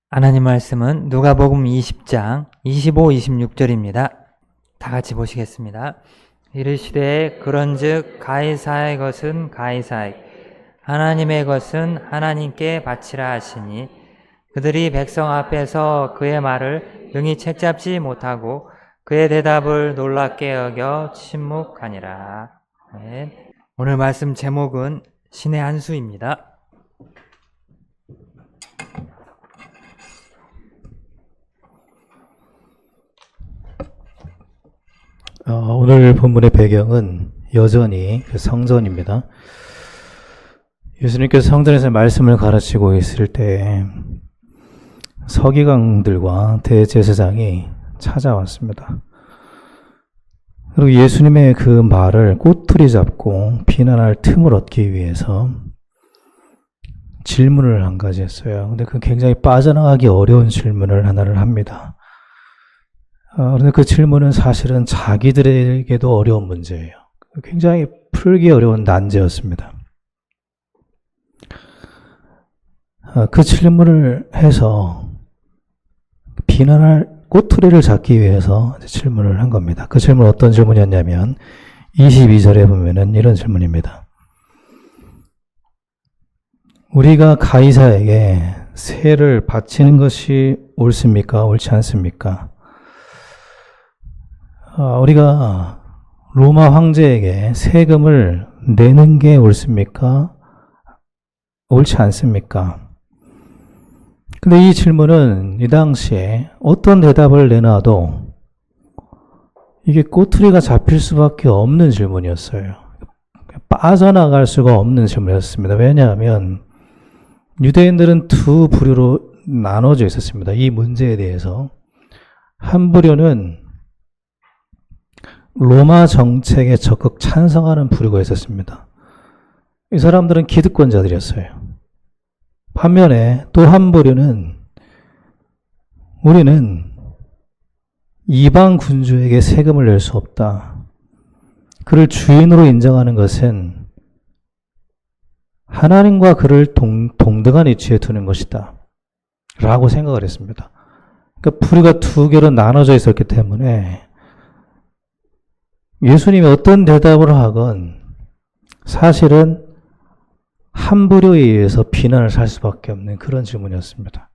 하나님 말씀은 누가복음 20장 25, 26절입니다. 다 같이 보시겠습니다. 이르시되 그런즉 가이사의 것은 가이사에게, 하나님의 것은 하나님께 바치라 하시니, 그들이 백성 앞에서 그의 말을 능히 책잡지 못하고 그의 대답을 놀랍게 여겨 침묵하니라. 아멘. 오늘 말씀 제목은 신의 한 수입니다. 오늘 본문의 배경은 여전히 성전입니다. 예수님께서 성전에서 말씀을 가르치고 있을 때 서기관들과 대제사장이 찾아왔습니다. 그리고 예수님의 그 말을 꼬투리 잡고 비난할 틈을 얻기 위해서 질문을 한 가지 했어요. 근데 그 굉장히 빠져나가기 어려운 질문을 하나를 합니다. 그런데 그 질문은 사실은 자기들에게도 어려운 문제예요. 굉장히 풀기 어려운 난제였습니다. 그 질문을 해서 비난할 꼬투리를 잡기 위해서 질문을 한 겁니다. 그 질문은 어떤 질문이었냐면 22절에 보면은 이런 질문입니다. 우리가 가이사에게 세를 바치는 것이 옳습니까? 옳지 않습니까? 우리가 로마 황제에게 세금을 내는 게 옳습니까? 옳지 않습니까? 근데 이 질문은 이 당시에 어떤 대답을 내놔도 이게 꼬투리가 잡힐 수밖에 없는 질문이었어요. 빠져나갈 수가 없는 질문이었습니다. 왜냐하면 유대인들은 두 부류로 나눠져 있었습니다. 이 문제에 대해서. 한 부류는 로마 정책에 적극 찬성하는 부류가 있었습니다. 이 사람들은 기득권자들이었어요. 반면에 또 한 부류는 우리는 이방 군주에게 세금을 낼 수 없다. 그를 주인으로 인정하는 것은 하나님과 그를 동등한 위치에 두는 것이다. 라고 생각을 했습니다. 그러니까 부류가 두 개로 나눠져 있었기 때문에 예수님이 어떤 대답을 하건 사실은 한 부류에 의해서 비난을 살 수밖에 없는 그런 질문이었습니다.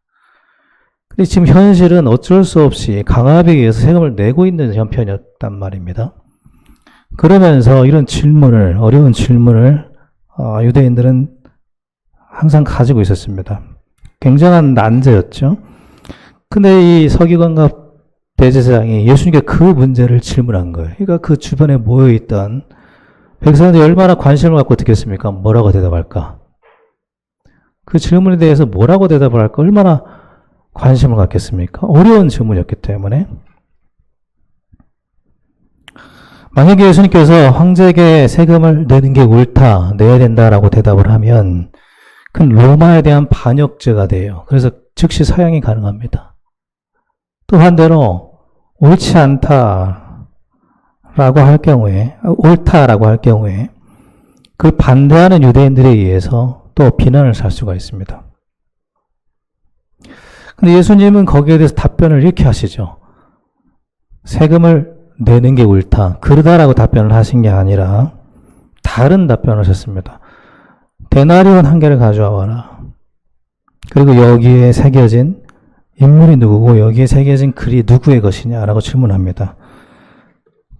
근데 지금 현실은 어쩔 수 없이 강압에 의해서 세금을 내고 있는 형편이었단 말입니다. 그러면서 이런 질문을, 어려운 질문을 유대인들은 항상 가지고 있었습니다. 굉장한 난제였죠. 근데 이 서기관과 대제사장이 예수님께 그 문제를 질문한 거예요. 그러니까 그 주변에 모여있던 백성들이 얼마나 관심을 갖고 듣겠습니까? 뭐라고 대답할까? 그 질문에 대해서 뭐라고 대답을 할까? 얼마나 관심을 갖겠습니까? 어려운 질문이었기 때문에. 만약에 예수님께서 황제에게 세금을 내는 게 옳다, 내야 된다라고 대답을 하면 그건 로마에 대한 반역죄가 돼요. 그래서 즉시 사형이 가능합니다. 또 반대로 옳지 않다라고 할 경우에, 옳다라고 할 경우에 그걸 반대하는 유대인들에 의해서 또 비난을 살 수가 있습니다. 근데 예수님은 거기에 대해서 답변을 이렇게 하시죠. 세금을 내는 게 옳다, 그러다라고 답변을 하신 게 아니라 다른 답변을 하셨습니다. 데나리온 한 개를 가져와라. 그리고 여기에 새겨진 인물이 누구고 여기에 새겨진 글이 누구의 것이냐라고 질문합니다.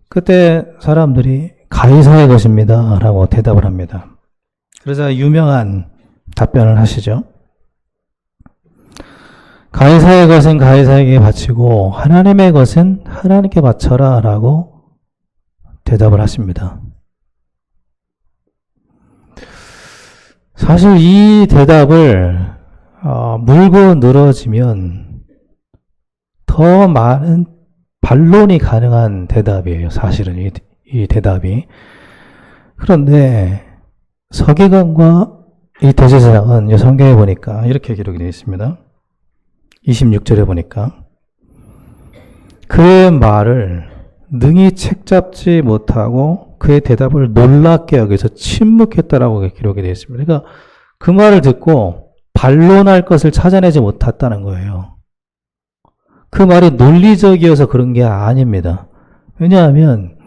그때 사람들이 가이사의 것입니다 라고 대답을 합니다. 그러자 유명한 답변을 하시죠. 가이사의 것은 가이사에게 바치고 하나님의 것은 하나님께 바쳐라 라고 대답을 하십니다. 사실 이 대답을 물고 늘어지면 더 많은 반론이 가능한 대답이에요. 사실은 이 대답이. 그런데 서기관과 이 대제사장은 성경에 보니까 이렇게 기록이 되어 있습니다. 26절에 보니까 그의 말을 능히 책잡지 못하고 그의 대답을 놀랍게 여기서 침묵했다라고 기록이 되어 있습니다. 그러니까 그 말을 듣고 반론할 것을 찾아내지 못했다는 거예요. 그 말이 논리적이어서 그런 게 아닙니다. 왜냐하면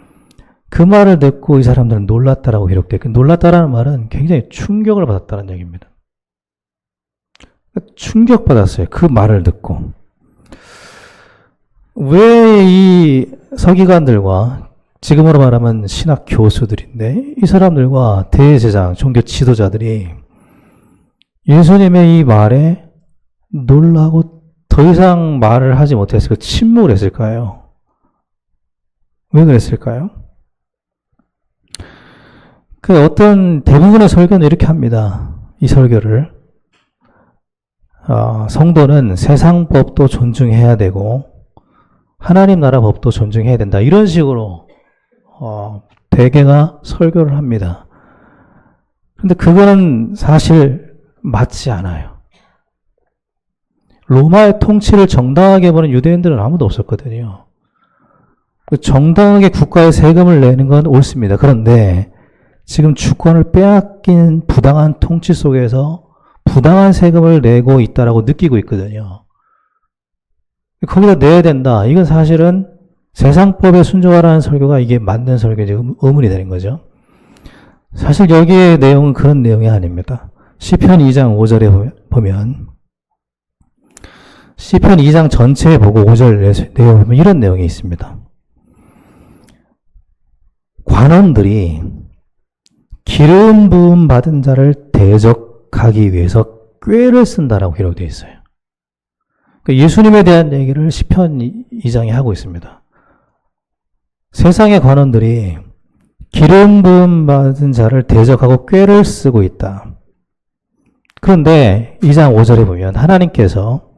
그 말을 듣고 이 사람들은 놀랐다라고 기록돼요. 놀랐다라는 말은 굉장히 충격을 받았다는 얘기입니다. 충격받았어요. 그 말을 듣고. 왜 이 서기관들과 지금으로 말하면 신학 교수들인데 이 사람들과 대제사장, 종교 지도자들이 예수님의 이 말에 놀라고 더 이상 말을 하지 못했을까요? 침묵을 했을까요? 왜 그랬을까요? 그 어떤 대부분의 설교는 이렇게 합니다. 이 설교를 성도는 세상 법도 존중해야 되고 하나님 나라 법도 존중해야 된다. 이런 식으로 대개가 설교를 합니다. 그런데 그거는 사실 맞지 않아요. 로마의 통치를 정당하게 보는 유대인들은 아무도 없었거든요. 정당하게 국가에 세금을 내는 건 옳습니다. 그런데 지금 주권을 빼앗긴 부당한 통치 속에서 부당한 세금을 내고 있다라고 느끼고 있거든요. 거기다 내야 된다. 이건 사실은 세상법에 순종하라는 설교가 이게 맞는 설교인지 의문이 되는 거죠. 사실 여기의 내용은 그런 내용이 아닙니다. 시편 2장 5절에 보면 시편 2장 전체에 보고 5절 내용에 보면 이런 내용이 있습니다. 관원들이 기름 부음 받은 자를 대적하기 위해서 꾀를 쓴다라고 기록되어 있어요. 예수님에 대한 얘기를 시편 2장에 하고 있습니다. 세상의 관원들이 기름 부음 받은 자를 대적하고 꾀를 쓰고 있다. 그런데 2장 5절에 보면 하나님께서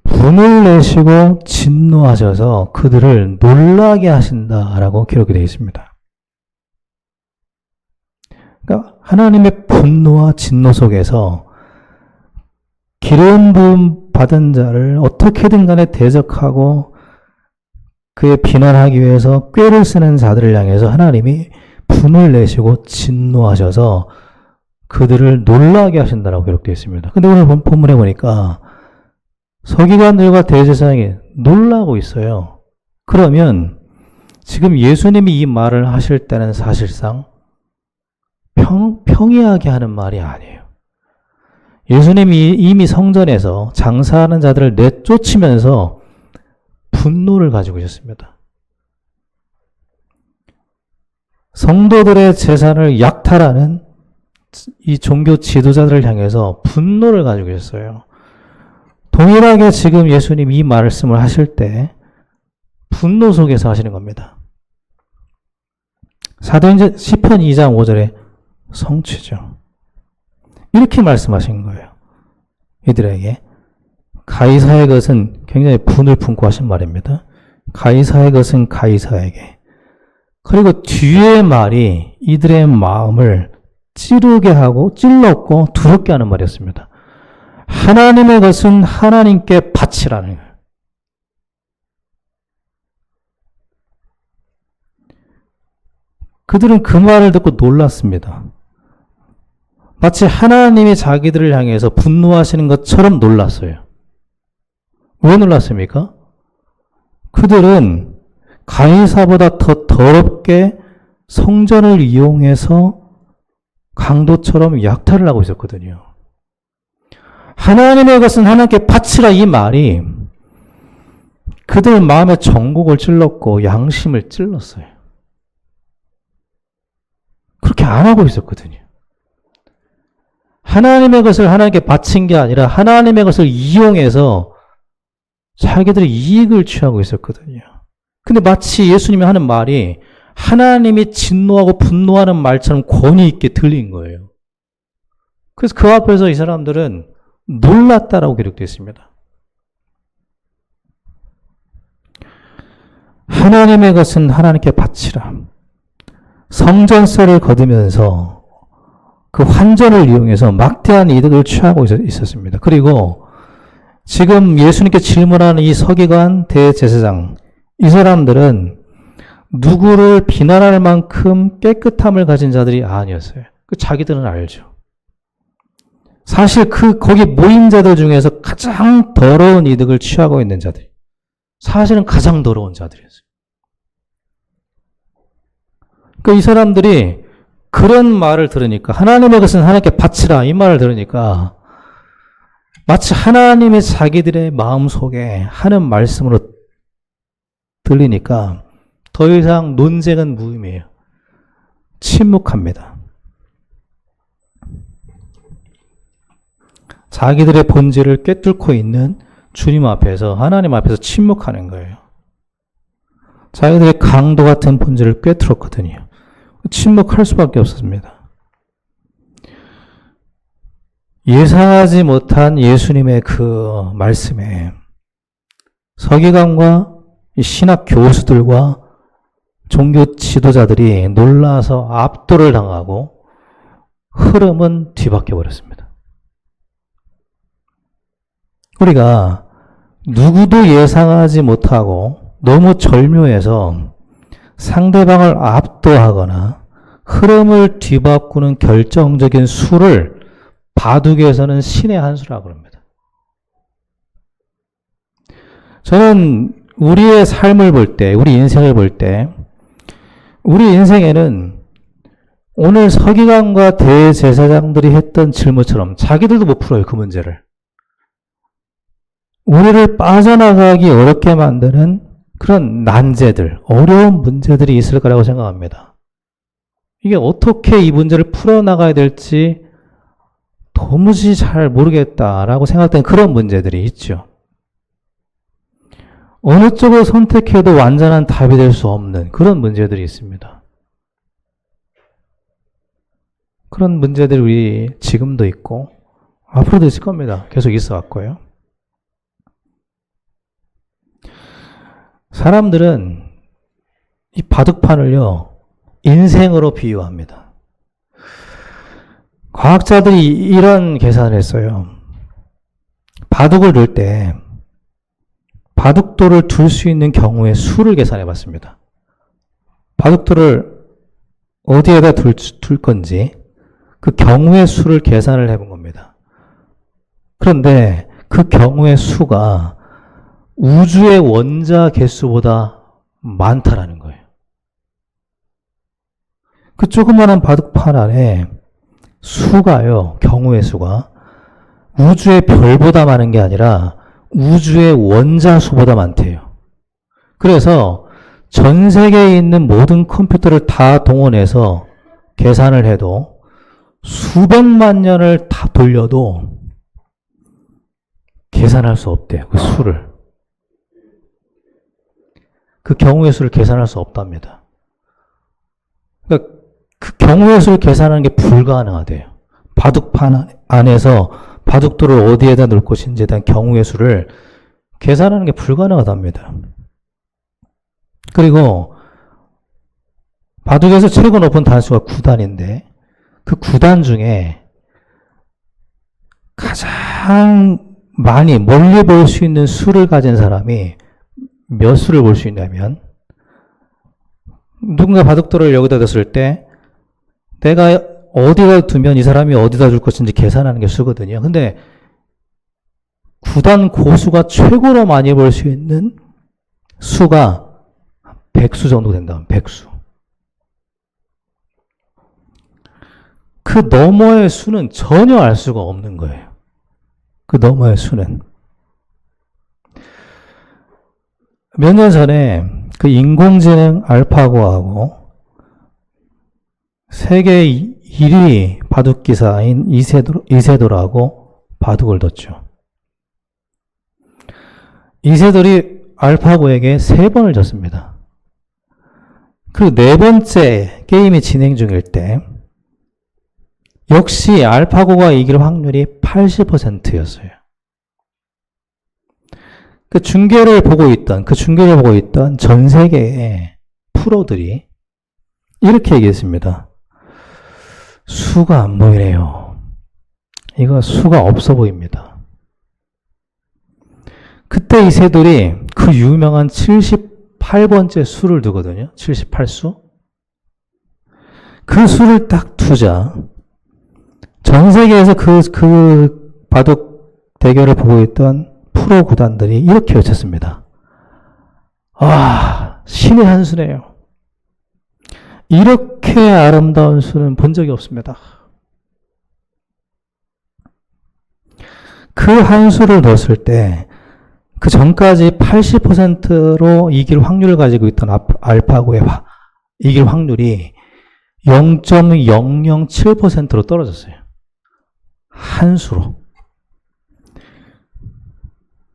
분을 내시고 진노하셔서 그들을 놀라게 하신다라고 기록이 되어 있습니다. 그러니까 하나님의 분노와 진노 속에서 기름 부음 받은 자를 어떻게든 간에 대적하고 그의 비난하기 위해서 꾀를 쓰는 자들을 향해서 하나님이 분을 내시고 진노하셔서 그들을 놀라게 하신다라고 기록되어 있습니다. 근데 오늘 본문에 보니까 서기관들과 대제사장이 놀라고 있어요. 그러면 지금 예수님이 이 말을 하실 때는 사실상 평이하게 하는 말이 아니에요. 예수님이 이미 성전에서 장사하는 자들을 내쫓으면서 분노를 가지고 있었습니다. 성도들의 재산을 약탈하는 이 종교 지도자들을 향해서 분노를 가지고 있었어요. 동일하게 지금 예수님 이 말씀을 하실 때 분노 속에서 하시는 겁니다. 사도행전 시편 2장 5절에 성취죠. 이렇게 말씀하신 거예요. 이들에게 가이사의 것은 굉장히 분을 품고 하신 말입니다. 가이사의 것은 가이사에게. 그리고 뒤의 말이 이들의 마음을 찌르게 하고 찔렀고 두렵게 하는 말이었습니다. 하나님의 것은 하나님께 바치라는 거예요. 그들은 그 말을 듣고 놀랐습니다. 마치 하나님이 자기들을 향해서 분노하시는 것처럼 놀랐어요. 왜 놀랐습니까? 그들은 가이사보다 더 더럽게 성전을 이용해서 강도처럼 약탈을 하고 있었거든요. 하나님의 것은 하나님께 바치라 이 말이 그들 마음의 정곡을 찔렀고 양심을 찔렀어요. 그렇게 안 하고 있었거든요. 하나님의 것을 하나님께 바친 게 아니라 하나님의 것을 이용해서 자기들이 이익을 취하고 있었거든요. 근데 마치 예수님이 하는 말이 하나님이 진노하고 분노하는 말처럼 권위 있게 들린 거예요. 그래서 그 앞에서 이 사람들은 놀랐다라고 기록되어 있습니다. 하나님의 것은 하나님께 바치라. 성전세를 거두면서 그 환전을 이용해서 막대한 이득을 취하고 있었습니다. 그리고 지금 예수님께 질문하는 이 서기관 대제사장, 이 사람들은 누구를 비난할 만큼 깨끗함을 가진 자들이 아니었어요. 자기들은 알죠. 사실 거기 모인 자들 중에서 가장 더러운 이득을 취하고 있는 자들. 사실은 가장 더러운 자들이었어요. 그러니까 이 사람들이 그런 말을 들으니까, 하나님의 것은 하나님께 바치라, 이 말을 들으니까, 마치 하나님의 자기들의 마음속에 하는 말씀으로 들리니까, 더 이상 논쟁은 무의미해요. 침묵합니다. 자기들의 본질을 꿰뚫고 있는 주님 앞에서, 하나님 앞에서 침묵하는 거예요. 자기들의 강도 같은 본질을 꿰뚫었거든요. 침묵할 수밖에 없었습니다. 예상하지 못한 예수님의 그 말씀에 서기관과 신학 교수들과 종교 지도자들이 놀라서 압도를 당하고 흐름은 뒤바뀌어 버렸습니다. 우리가 누구도 예상하지 못하고 너무 절묘해서 상대방을 압도하거나 흐름을 뒤바꾸는 결정적인 수를 바둑에서는 신의 한 수라고 합니다. 저는 우리의 삶을 볼 때, 우리 인생을 볼 때, 우리 인생에는 오늘 서기관과 대제사장들이 했던 질문처럼 자기들도 못 풀어요, 그 문제를. 우리를 빠져나가기 어렵게 만드는 그런 난제들, 어려운 문제들이 있을 거라고 생각합니다. 이게 어떻게 이 문제를 풀어나가야 될지 도무지 잘 모르겠다라고 생각되는 그런 문제들이 있죠. 어느 쪽을 선택해도 완전한 답이 될 수 없는 그런 문제들이 있습니다. 그런 문제들이 우리 지금도 있고 앞으로도 있을 겁니다. 계속 있어 왔고요. 사람들은 이 바둑판을요, 인생으로 비유합니다. 과학자들이 이런 계산을 했어요. 바둑을 둘 때 바둑돌을 둘 수 있는 경우의 수를 계산해 봤습니다. 바둑돌을 어디에다 둘 건지 그 경우의 수를 계산을 해본 겁니다. 그런데 그 경우의 수가 우주의 원자 개수보다 많다라는 거예요. 그 조그마한 바둑판 안에 수가요, 경우의 수가 우주의 별보다 많은 게 아니라 우주의 원자 수보다 많대요. 그래서 전 세계에 있는 모든 컴퓨터를 다 동원해서 계산을 해도 수백만 년을 다 돌려도 계산할 수 없대요, 그 수를. 그 경우의 수를 계산할 수 없답니다. 그러니까 그 경우의 수를 계산하는 게 불가능하대요. 바둑판 안에서 바둑돌을 어디에다 놓을 것인지에 대한 경우의 수를 계산하는 게 불가능하답니다. 그리고 바둑에서 최고 높은 단수가 9단인데 그 9단 중에 가장 많이 멀리 볼 수 있는 수를 가진 사람이 몇 수를 볼 수 있냐면, 누군가 바둑돌을 여기다 뒀을 때 내가 어디다 두면 이 사람이 어디다 둘 것인지 계산하는 게 수거든요. 근데 9단 고수가 최고로 많이 볼 수 있는 수가 100수 정도 된다. 100수. 그 너머의 수는 전혀 알 수가 없는 거예요. 그 너머의 수는. 몇 년 전에 그 인공지능 알파고하고 세계 1위 바둑 기사인 이세돌하고 바둑을 뒀죠. 이세돌이 알파고에게 3번을 졌습니다. 그 4번째 게임이 진행 중일 때 역시 알파고가 이길 확률이 80%였어요. 그 중계를 보고 있던 전 세계의 프로들이 이렇게 얘기했습니다. 수가 안 보이네요. 이거 수가 없어 보입니다. 그때 이세돌이 그 유명한 78번째 수를 두거든요. 78수. 그 수를 딱 두자 전 세계에서 그 바둑 대결을 보고 있던 프로 구단들이 이렇게 외쳤습니다. 아, 신의 한 수네요. 이렇게 아름다운 수는 본 적이 없습니다. 그 한 수를 넣었을 때 그 전까지 80%로 이길 확률을 가지고 있던 알파고의 이길 확률이 0.007%로 떨어졌어요. 한 수로.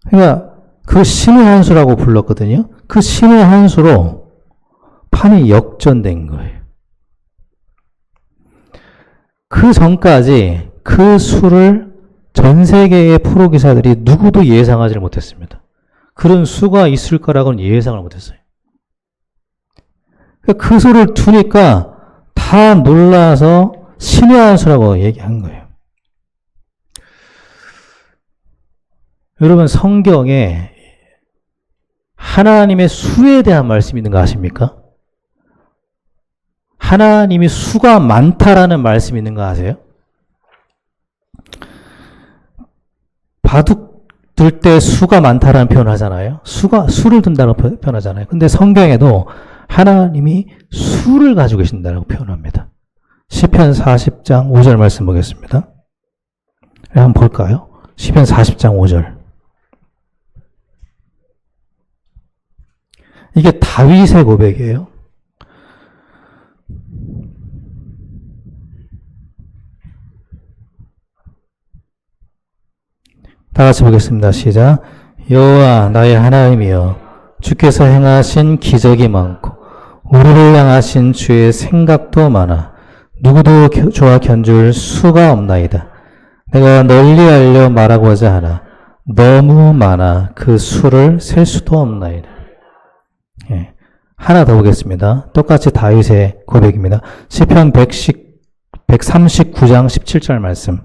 그러니까 그 신의 한 수라고 불렀거든요. 그 신의 한 수로 판이 역전된 거예요. 그 전까지 그 수를 전 세계의 프로 기사들이 누구도 예상하지 못했습니다. 그런 수가 있을 거라고는 예상을 못했어요. 그 수를 두니까 다 놀라서 신의 한 수라고 얘기한 거예요. 여러분, 성경에 하나님의 수에 대한 말씀이 있는 거 아십니까? 하나님이 수가 많다라는 말씀이 있는 거 아세요? 바둑 들 때 수가 많다라는 표현을 하잖아요. 수를 둔다고 표현하잖아요. 근데 성경에도 하나님이 수를 가지고 계신다고 표현합니다. 시편 40장 5절 말씀 보겠습니다. 한번 볼까요? 시편 40장 5절. 이게 다윗의 고백이에요. 다 같이 보겠습니다. 시작. 여호와 나의 하나님이여, 주께서 행하신 기적이 많고 우리를 향하신 주의 생각도 많아 누구도 주와 견줄 수가 없나이다. 내가 널리 알려 말하고자 하나 너무 많아 그 수를 셀 수도 없나이다. 예. 하나 더 보겠습니다. 똑같이 다윗의 고백입니다. 시편 139장 17절 말씀.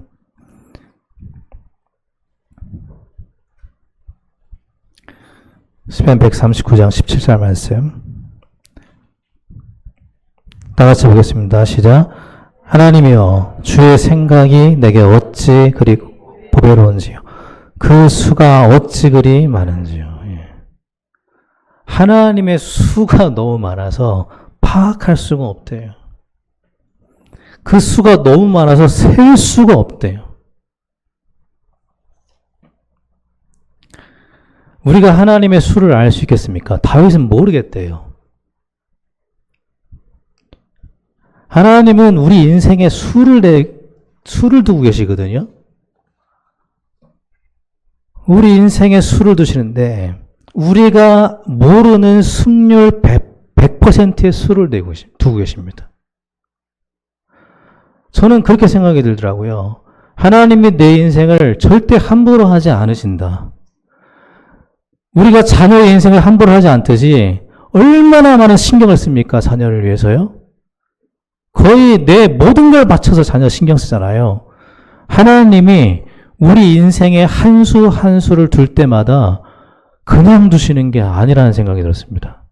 시편 139장 17절 말씀. 다 같이 보겠습니다. 시작. 하나님이여, 주의 생각이 내게 어찌 그리 보배로운지요. 그 수가 어찌 그리 많은지요. 예. 하나님의 수가 너무 많아서 파악할 수가 없대요. 그 수가 너무 많아서 셀 수가 없대요. 우리가 하나님의 수를 알 수 있겠습니까? 다윗은 모르겠대요. 하나님은 우리 인생에 수를 두고 계시거든요. 우리 인생에 수를 두시는데 우리가 모르는 승률 100%의 수를 두고 계십니다. 저는 그렇게 생각이 들더라고요. 하나님이 내 인생을 절대 함부로 하지 않으신다. 우리가 자녀의 인생을 함부로 하지 않듯이 얼마나 많은 신경을 씁니까? 자녀를 위해서요. 거의 내 모든 걸 바쳐서 자녀 신경 쓰잖아요. 하나님이 우리 인생의 한 수 한 수를 둘 때마다 그냥 두시는 게 아니라는 생각이 들었습니다.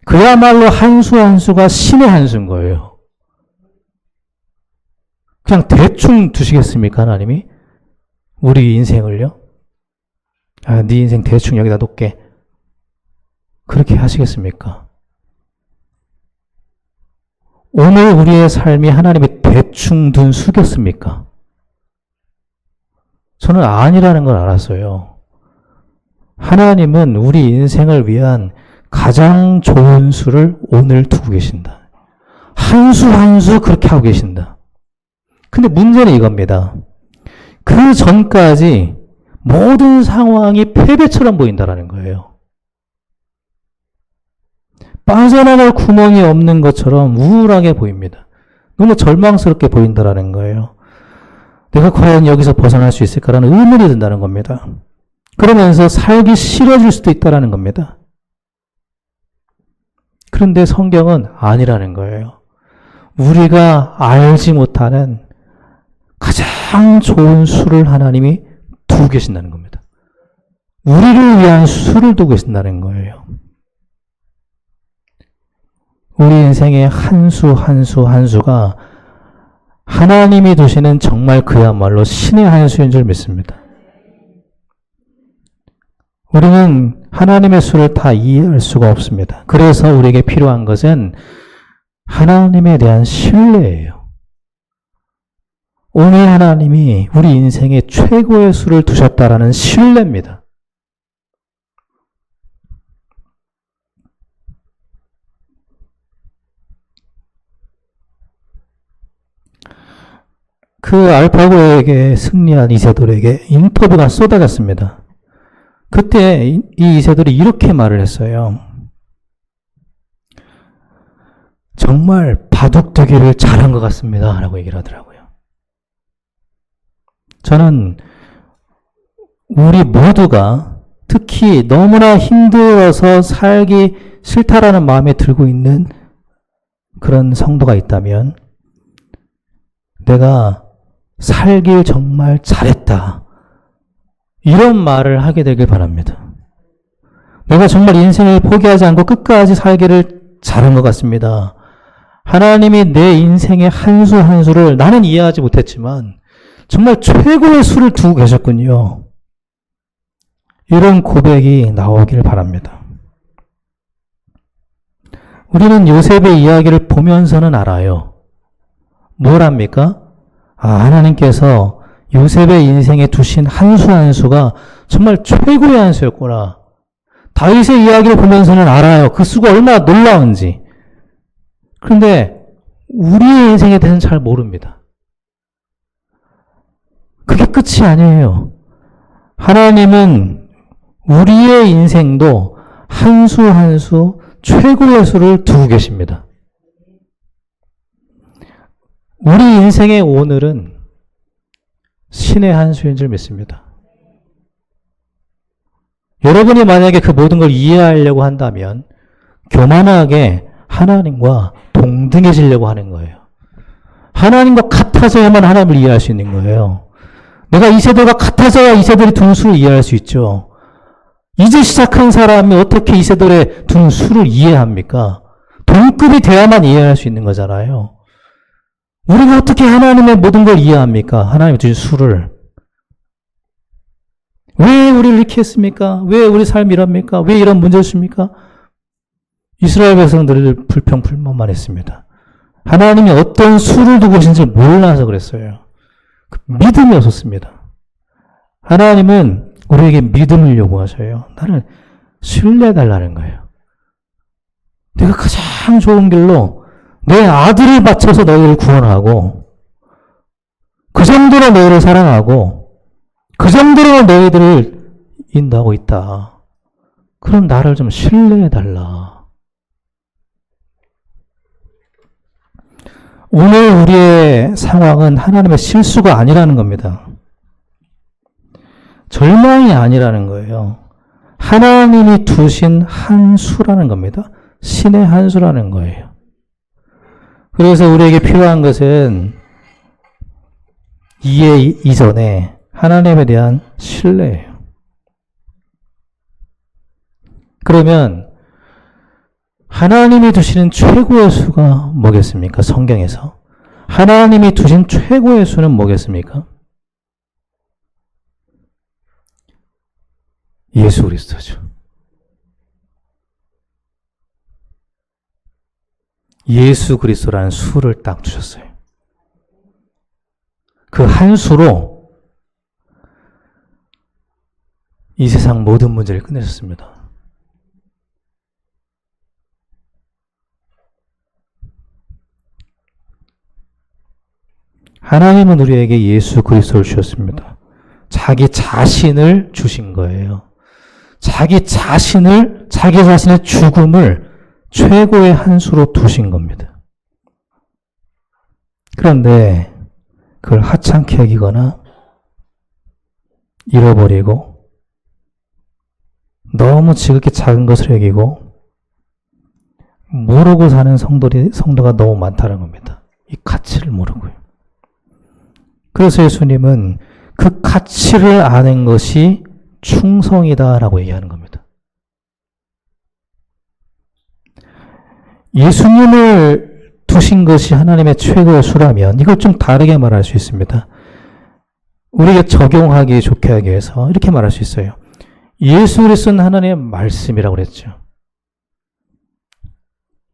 그야말로 한 수 한 수가 신의 한 수인 거예요. 그냥 대충 두시겠습니까? 하나님이? 우리 인생을요? 아, 네 인생 대충 여기다 놓게. 그렇게 하시겠습니까? 오늘 우리의 삶이 하나님이 대충 둔 수겠습니까? 저는 아니라는 걸 알았어요. 하나님은 우리 인생을 위한 가장 좋은 수를 오늘 두고 계신다. 한 수 한 수 그렇게 하고 계신다. 근데 문제는 이겁니다. 그 전까지 모든 상황이 패배처럼 보인다라는 거예요. 빠져나갈 구멍이 없는 것처럼 우울하게 보입니다. 너무 절망스럽게 보인다라는 거예요. 내가 과연 여기서 벗어날 수 있을까라는 의문이 든다는 겁니다. 그러면서 살기 싫어질 수도 있다라는 겁니다. 그런데 성경은 아니라는 거예요. 우리가 알지 못하는 가장 좋은 수를 하나님이 두고 계신다는 겁니다. 우리를 위한 수를 두고 계신다는 거예요. 우리 인생의 한 수 한 수 한 수가 하나님이 두시는 정말 그야말로 신의 한 수인 줄 믿습니다. 우리는 하나님의 수를 다 이해할 수가 없습니다. 그래서 우리에게 필요한 것은 하나님에 대한 신뢰예요. 오늘 하나님이 우리 인생에 최고의 수를 두셨다라는 신뢰입니다. 그 알파고에게 승리한 이세돌에게 인터뷰가 쏟아졌습니다. 그때 이 이세돌이 이렇게 말을 했어요. 정말 바둑두기를 잘한 것 같습니다. 라고 얘기를 하더라고요. 저는 우리 모두가 특히 너무나 힘들어서 살기 싫다라는 마음에 들고 있는 그런 성도가 있다면 내가 살길 정말 잘했다. 이런 말을 하게 되길 바랍니다. 내가 정말 인생을 포기하지 않고 끝까지 살기를 잘한 것 같습니다. 하나님이 내 인생의 한 수 한 수를 나는 이해하지 못했지만 정말 최고의 수를 두고 계셨군요. 이런 고백이 나오길 바랍니다. 우리는 요셉의 이야기를 보면서는 알아요. 뭘 합니까? 하나님께서 요셉의 인생에 두신 한 수 한 수가 정말 최고의 한 수였구나. 다윗의 이야기를 보면서는 알아요. 그 수가 얼마나 놀라운지. 그런데 우리의 인생에 대해서는 잘 모릅니다. 그게 끝이 아니에요. 하나님은 우리의 인생도 한 수 한 수 최고의 수를 두고 계십니다. 우리 인생의 오늘은 신의 한 수인 줄 믿습니다. 여러분이 만약에 그 모든 걸 이해하려고 한다면 교만하게 하나님과 동등해지려고 하는 거예요. 하나님과 같아져야만 하나님을 이해할 수 있는 거예요. 내가 이세돌과 같아져야 이세돌이 두는 수를 이해할 수 있죠. 이제 시작한 사람이 어떻게 이세돌의 두는 수를 이해합니까? 동급이 돼야만 이해할 수 있는 거잖아요. 우리가 어떻게 하나님의 모든 걸 이해합니까? 하나님이 주신 수를. 왜 우리를 이렇게 했습니까? 왜 우리 삶이 이럽니까? 왜 이런 문제였습니까? 이스라엘 백성들을 불평불만만 했습니다. 하나님이 어떤 수를 두고 계신지 몰라서 그랬어요. 믿음이 없었습니다. 하나님은 우리에게 믿음을 요구하셔요. 나를 신뢰해달라는 거예요. 내가 가장 좋은 길로 내 아들을 바쳐서 너희를 구원하고 그 정도로 너희를 사랑하고 그 정도로 너희들을 인도하고 있다. 그럼 나를 좀 신뢰해달라. 오늘 우리의 상황은 하나님의 실수가 아니라는 겁니다. 절망이 아니라는 거예요. 하나님이 두신 한 수라는 겁니다. 신의 한 수라는 거예요. 그래서 우리에게 필요한 것은 이해 이전에 하나님에 대한 신뢰예요. 그러면 하나님이 두시는 최고의 수가 뭐겠습니까? 성경에서. 하나님이 두신 최고의 수는 뭐겠습니까? 예수 그리스도죠. 예수 그리스도라는 수를 딱 주셨어요. 그 한 수로 이 세상 모든 문제를 끝내셨습니다. 하나님은 우리에게 예수 그리스도를 주셨습니다. 자기 자신을 주신 거예요. 자기 자신의 죽음을 최고의 한 수로 두신 겁니다. 그런데 그걸 하찮게 여기거나 잃어버리고 너무 지극히 작은 것을 여기고 모르고 사는 성도가 너무 많다는 겁니다. 이 가치를 모르고요. 그래서 예수님은 그 가치를 아는 것이 충성이다라고 얘기하는 겁니다. 예수님을 두신 것이 하나님의 최고의 수라면 이걸 좀 다르게 말할 수 있습니다. 우리가 적용하기 좋게 하기 위해서 이렇게 말할 수 있어요. 예수 그리스도는 하나님의 말씀이라고 그랬죠.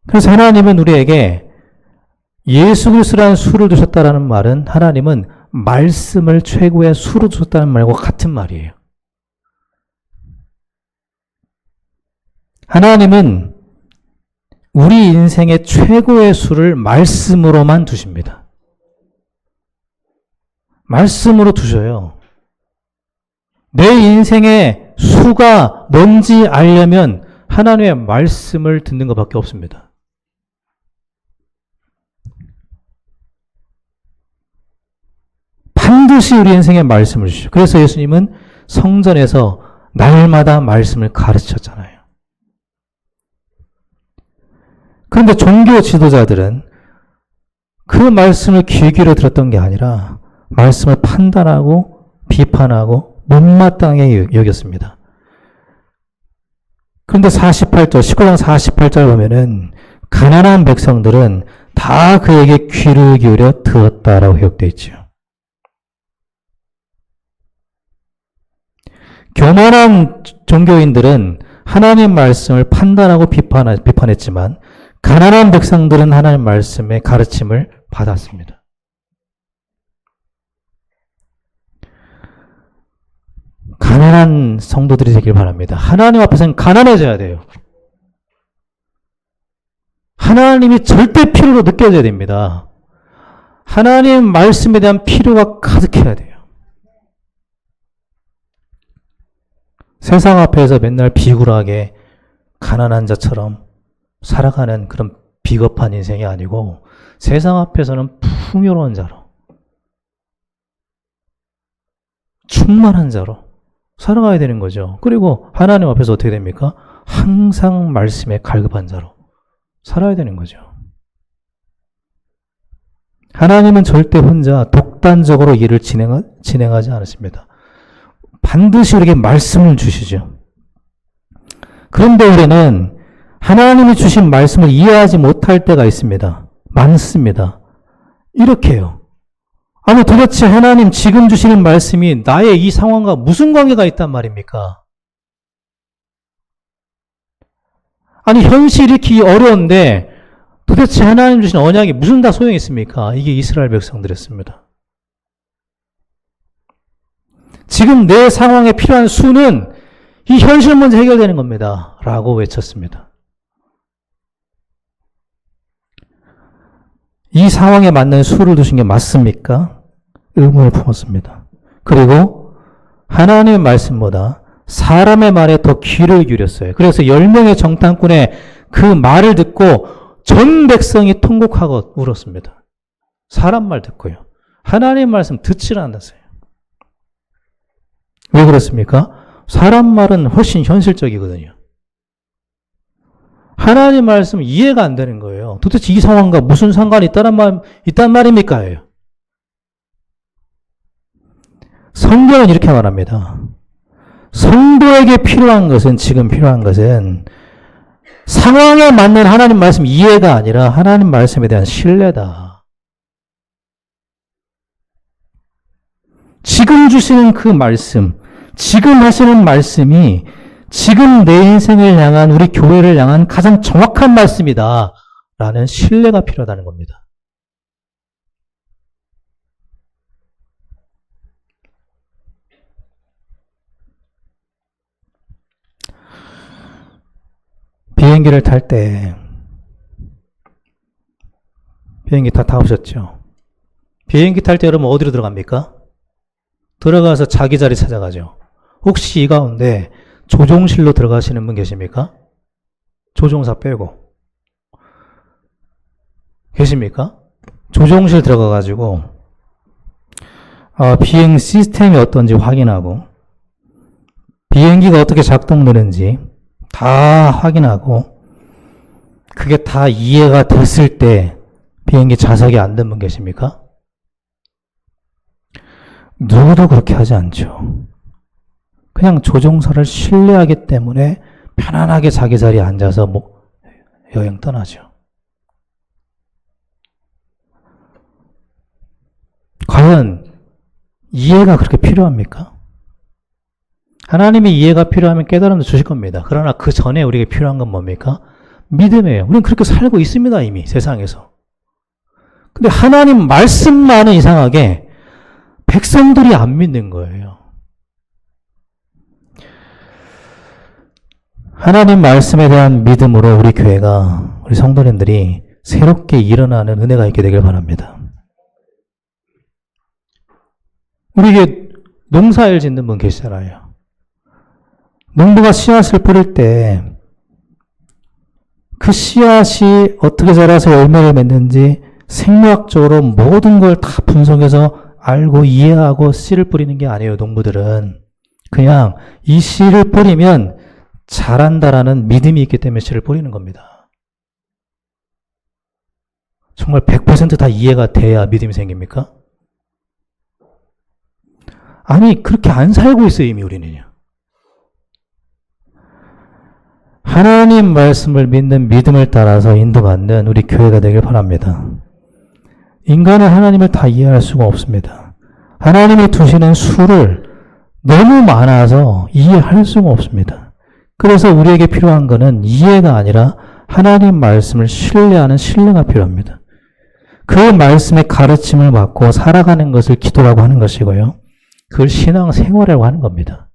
그래서 하나님은 우리에게 예수 그리스도라는 수를 두셨다라는 말은 하나님은 말씀을 최고의 수로 두셨다는 말과 같은 말이에요. 하나님은 우리 인생의 최고의 수를 말씀으로만 두십니다. 말씀으로 두셔요. 내 인생의 수가 뭔지 알려면 하나님의 말씀을 듣는 것밖에 없습니다. 반드시 우리 인생에 말씀을 주시죠. 그래서 예수님은 성전에서 날마다 말씀을 가르쳤잖아요. 그런데 종교 지도자들은 그 말씀을 귀 기울여 들었던 게 아니라 말씀을 판단하고 비판하고 못마땅하게 여겼습니다. 그런데 19장 48절 보면은 가난한 백성들은 다 그에게 귀를 기울여 들었다라고 기록되어 있죠. 교만한 종교인들은 하나님 말씀을 판단하고 비판했지만 가난한 백성들은 하나님 말씀의 가르침을 받았습니다. 가난한 성도들이 되길 바랍니다. 하나님 앞에서는 가난해져야 돼요. 하나님이 절대 필요로 느껴져야 됩니다. 하나님 말씀에 대한 필요가 가득해야 돼요. 세상 앞에서 맨날 비굴하게 가난한 자처럼 살아가는 그런 비겁한 인생이 아니고 세상 앞에서는 풍요로운 자로 충만한 자로 살아가야 되는 거죠. 그리고 하나님 앞에서 어떻게 됩니까? 항상 말씀에 갈급한 자로 살아야 되는 거죠. 하나님은 절대 혼자 독단적으로 일을 진행하지 않으십니다. 반드시 우리에게 말씀을 주시죠. 그런데 우리는 하나님이 주신 말씀을 이해하지 못할 때가 있습니다. 많습니다. 이렇게요. 아니 도대체 하나님 지금 주시는 말씀이 나의 이 상황과 무슨 관계가 있단 말입니까? 아니 현실이 이렇게 어려운데 도대체 하나님 주신 언약이 무슨 다 소용이 있습니까? 이게 이스라엘 백성들이었습니다. 지금 내 상황에 필요한 수는 이 현실 문제 해결되는 겁니다. 라고 외쳤습니다. 이 상황에 맞는 수를 두신 게 맞습니까? 의문을 품었습니다. 그리고 하나님의 말씀보다 사람의 말에 더 귀를 기울였어요. 그래서 10명의 정탐꾼의 그 말을 듣고 전 백성이 통곡하고 울었습니다. 사람 말 듣고요. 하나님의 말씀 듣지를 않았어요. 왜 그렇습니까? 사람 말은 훨씬 현실적이거든요. 하나님 말씀 이해가 안 되는 거예요. 도대체 이 상황과 무슨 상관이 있단 말입니까? 성경은 이렇게 말합니다. 성도에게 지금 필요한 것은 상황에 맞는 하나님 말씀 이해가 아니라 하나님 말씀에 대한 신뢰다. 지금 주시는 그 말씀, 지금 하시는 말씀이 지금 내 인생을 향한 우리 교회를 향한 가장 정확한 말씀이다 라는 신뢰가 필요하다는 겁니다. 비행기를 탈 때 비행기 다 타보셨죠? 비행기 탈 때 여러분 어디로 들어갑니까? 들어가서 자기 자리 찾아가죠. 혹시 이 가운데 조종실로 들어가시는 분 계십니까? 조종사 빼고. 계십니까? 조종실 들어가가지고 비행 시스템이 어떤지 확인하고 비행기가 어떻게 작동되는지 다 확인하고 그게 다 이해가 됐을 때 비행기 좌석에 앉은 분 계십니까? 누구도 그렇게 하지 않죠. 그냥 조종사를 신뢰하기 때문에 편안하게 자기 자리에 앉아서 여행 떠나죠. 과연 이해가 그렇게 필요합니까? 하나님이 이해가 필요하면 깨달음도 주실 겁니다. 그러나 그 전에 우리에게 필요한 건 뭡니까? 믿음이에요. 우리는 그렇게 살고 있습니다, 이미 세상에서. 근데 하나님 말씀만은 이상하게 백성들이 안 믿는 거예요. 하나님 말씀에 대한 믿음으로 우리 교회가, 우리 성도님들이 새롭게 일어나는 은혜가 있게 되길 바랍니다. 우리에게 농사일 짓는 분 계시잖아요. 농부가 씨앗을 뿌릴 때 그 씨앗이 어떻게 자라서 열매를 맺는지 생물학적으로 모든 걸 다 분석해서 알고 이해하고 씨를 뿌리는 게 아니에요. 농부들은 그냥 이 씨를 뿌리면 자란다라는 믿음이 있기 때문에 씨를 뿌리는 겁니다. 정말 100% 다 이해가 돼야 믿음이 생깁니까? 아니, 그렇게 안 살고 있어요, 이미 우리는요. 하나님 말씀을 믿는 믿음을 따라서 인도받는 우리 교회가 되길 바랍니다. 인간은 하나님을 다 이해할 수가 없습니다. 하나님이 두시는 수를 너무 많아서 이해할 수가 없습니다. 그래서 우리에게 필요한 것은 이해가 아니라 하나님 말씀을 신뢰하는 신뢰가 필요합니다. 그 말씀의 가르침을 받고 살아가는 것을 기도라고 하는 것이고요. 그걸 신앙생활이라고 하는 겁니다.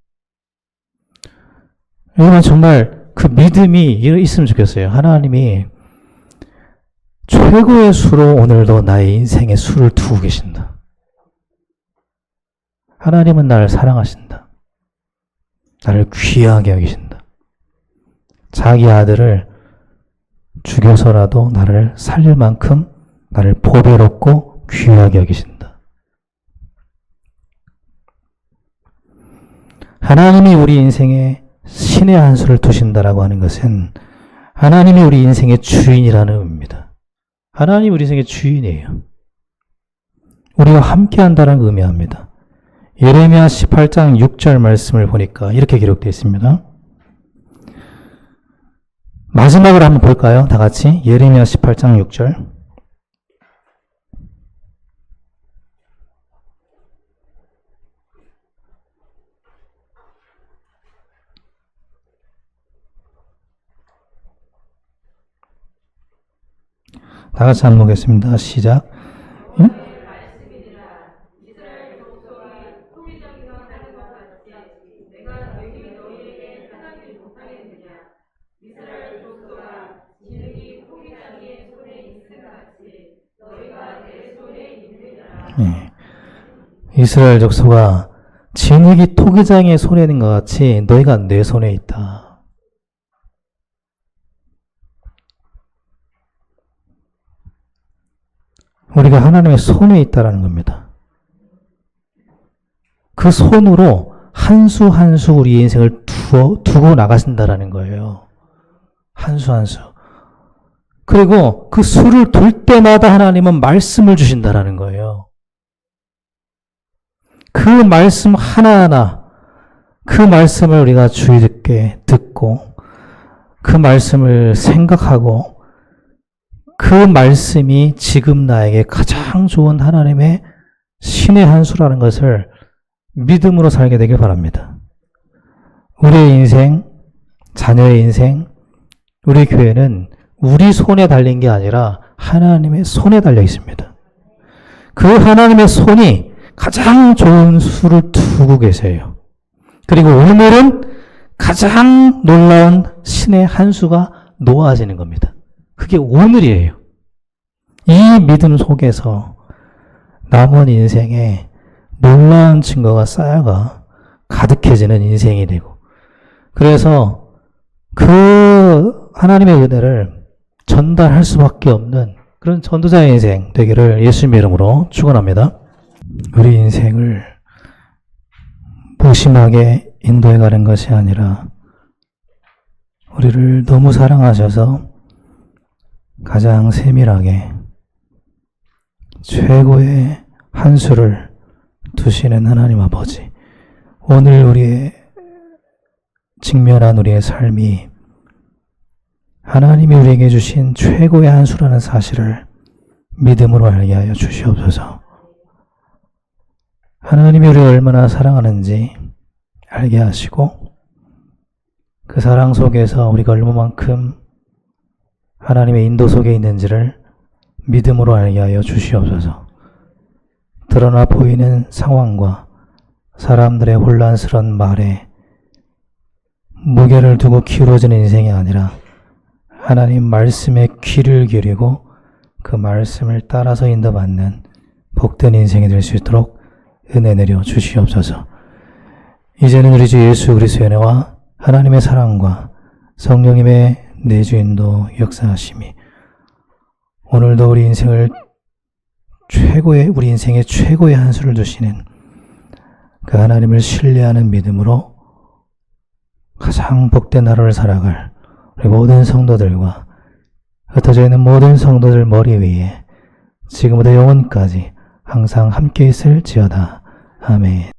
여러분 정말 그 믿음이 있으면 좋겠어요. 하나님이 최고의 수로 오늘도 나의 인생의 수를 두고 계신다. 하나님은 나를 사랑하신다. 나를 귀하게 여기신다. 자기 아들을 죽여서라도 나를 살릴 만큼 나를 보배롭고 귀하게 여기신다. 하나님이 우리 인생에 신의 한 수를 두신다라고 하는 것은 하나님이 우리 인생의 주인이라는 의미입니다. 하나님이 우리 인생의 주인이에요. 우리가 함께한다는 의미합니다. 예레미야 18장 6절 말씀을 보니까 이렇게 기록되어 있습니다. 마지막으로 한번 볼까요? 다 같이 예레미야 18장 6절. 다 같이 한번 보겠습니다. 시작. 응? 네. 이스라엘 족속아, 진흙이 토기장의 손에 있는 것 같이 너희가 내 손에 있다. 우리가 하나님의 손에 있다라는 겁니다. 그 손으로 한 수 한 수 우리 인생을 두고 나가신다라는 거예요. 한 수 한 수. 그리고 그 수를 둘 때마다 하나님은 말씀을 주신다라는 거예요. 그 말씀 하나하나, 그 말씀을 우리가 주의 깊게 듣고 그 말씀을 생각하고 그 말씀이 지금 나에게 가장 좋은 하나님의 신의 한 수라는 것을 믿음으로 살게 되길 바랍니다. 우리의 인생, 자녀의 인생, 우리 교회는 우리 손에 달린 게 아니라 하나님의 손에 달려 있습니다. 그 하나님의 손이 가장 좋은 수를 두고 계세요. 그리고 오늘은 가장 놀라운 신의 한 수가 놓아지는 겁니다. 그게 오늘이에요. 이 믿음 속에서 남은 인생에 놀라운 증거가 쌓여가 가득해지는 인생이 되고, 그래서 그 하나님의 은혜를 전달할 수밖에 없는 그런 전도자의 인생 되기를 예수님의 이름으로 축원합니다. 우리 인생을 무심하게 인도해가는 것이 아니라 우리를 너무 사랑하셔서 가장 세밀하게 최고의 한 수를 두시는 하나님 아버지, 오늘 우리의 직면한 우리의 삶이 하나님이 우리에게 주신 최고의 한 수라는 사실을 믿음으로 알게 하여 주시옵소서. 하나님이 우리를 얼마나 사랑하는지 알게 하시고 그 사랑 속에서 우리가 얼마만큼 하나님의 인도 속에 있는지를 믿음으로 알게 하여 주시옵소서. 드러나 보이는 상황과 사람들의 혼란스러운 말에 무게를 두고 기울어지는 인생이 아니라 하나님 말씀에 귀를 기울이고 그 말씀을 따라서 인도받는 복된 인생이 될 수 있도록 은혜 내려 주시옵소서. 이제는 우리 주 예수 그리스도의 은혜와 하나님의 사랑과 성령님의 내주인도 역사하심이 오늘도 우리 인생의 최고의 한 수를 두시는 그 하나님을 신뢰하는 믿음으로 가장 복된 하루를 살아갈 우리 모든 성도들과 흩어져 있는 모든 성도들 머리 위에 지금부터 영원까지 항상 함께 있을지어다. 아멘.